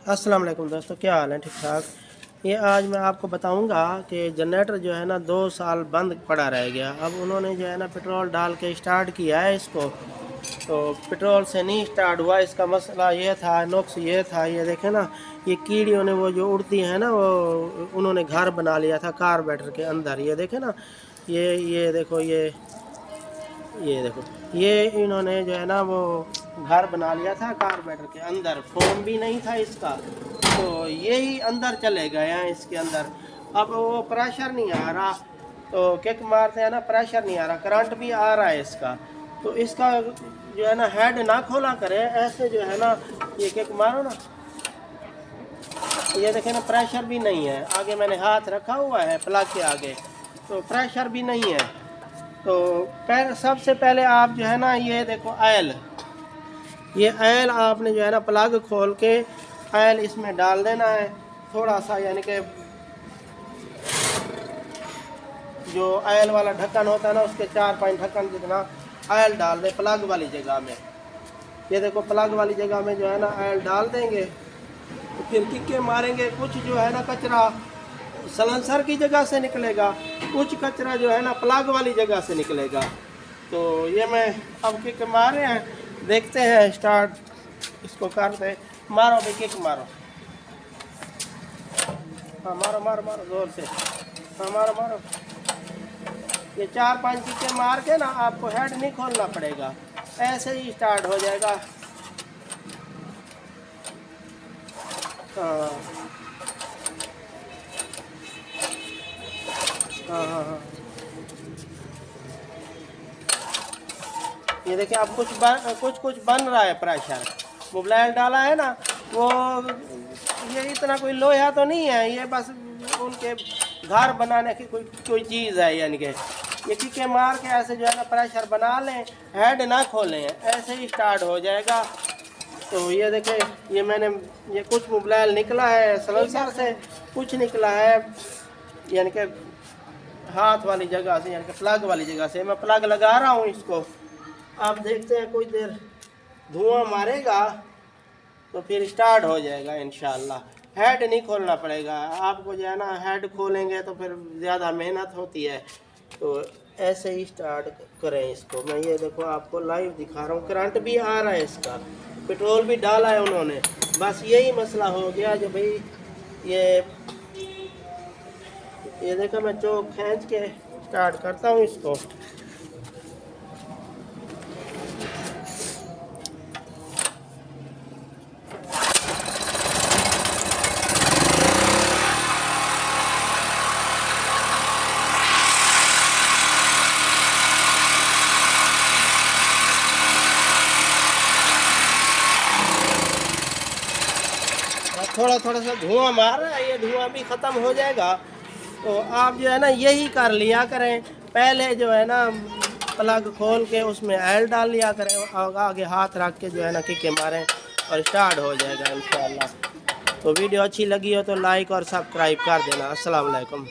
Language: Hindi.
अस्सलाम वालेकुम दोस्तों, क्या हाल है? ठीक ठाक। ये आज मैं आपको बताऊंगा कि जनरेटर जो है ना 2 साल बंद पड़ा रह गया। अब उन्होंने जो है ना पेट्रोल डाल के स्टार्ट किया है इसको, तो पेट्रोल से नहीं स्टार्ट हुआ। इसका मसला ये था, नुक्स ये था, ये देखे ना, ये कीड़ियों ने वो जो उड़ती है ना, वो उन्होंने घर बना लिया था कार्बोरेटर के अंदर। ये देखे ना, ये देखो, ये देखो, ये इन्होंने जो है ना वो घर बना लिया था कार्बोरेटर के अंदर। फोम भी नहीं था इसका, तो यही अंदर चले गए हैं इसके अंदर। अब वो प्रेशर नहीं आ रहा, तो किक मारते हैं ना, प्रेशर नहीं आ रहा, करंट भी आ रहा है इसका। तो इसका जो है ना हेड ना खोला करे, ऐसे जो है ना ये किक मारो ना, ये देखें ना, प्रेशर भी नहीं है। आगे मैंने हाथ रखा हुआ है प्लग के आगे, तो प्रेशर भी नहीं है। तो सबसे पहले आप जो है ना, ये देखो ऑयल, ये ऑयल आपने जो है ना प्लग खोल के ऑयल इसमें डाल देना है थोड़ा सा, यानी कि जो ऑयल वाला ढक्कन होता है ना, उसके 4-5 ढक्कन जितना ऑयल डाल दे प्लग वाली जगह में। ये देखो, प्लग वाली जगह में जो है ना ऑयल डाल देंगे, तो फिर किक्के मारेंगे। कुछ जो है ना कचरा सलेंसर की जगह से निकलेगा, कुछ कचरा जो है ना प्लग वाली जगह से निकलेगा। तो ये मैं अब किक मार रहे हैं, देखते हैं स्टार्ट इसको करते। मारो भाई, किक मारो। हाँ, मारो मारो मारो जोर से। हाँ, मारो मारो। ये 4-5 किक्के मार के ना आपको हेड नहीं खोलना पड़ेगा, ऐसे ही स्टार्ट हो जाएगा। हाँ हाँ हाँ हाँ, ये देखिए, अब कुछ बन रहा है प्रेशर। मोबाइल डाला है ना, वो ये इतना कोई लोहा तो नहीं है, ये बस उनके घर बनाने की कोई चीज़ है। यानी कि ये किके मार के ऐसे जो है ना प्रेशर बना लें, हेड ना खोलें, ऐसे ही स्टार्ट हो जाएगा। तो ये देखें, ये मैंने ये कुछ मोबाइल निकला है सलेंसर से, कुछ निकला है यानी कि हाथ वाली जगह से, यानी कि प्लग वाली जगह से। मैं प्लग लगा रहा हूँ इसको, आप देखते हैं कुछ देर धुआं मारेगा तो फिर स्टार्ट हो जाएगा इंशाल्लाह। हेड नहीं खोलना पड़ेगा आपको, जो है ना हेड खोलेंगे तो फिर ज़्यादा मेहनत होती है। तो ऐसे ही स्टार्ट करें इसको। मैं ये देखो आपको लाइव दिखा रहा हूँ, करंट भी आ रहा है इसका, पेट्रोल भी डाला है उन्होंने। बस यही मसला हो गया जो भाई ये देखो, मैं चोक खींच के स्टार्ट करता हूँ इसको। थोड़ा थोड़ा सा धुआं मार रहा है, ये धुआं भी ख़त्म हो जाएगा। तो आप जो है ना यही कर लिया करें, पहले जो है ना प्लग खोल के उसमें ऑयल डाल लिया करें, आगे हाथ रख के जो है ना किक्के मारें और स्टार्ट हो जाएगा इंशाल्लाह। तो वीडियो अच्छी लगी हो तो लाइक और सब्सक्राइब कर देना। अस्सलाम वालेकुम।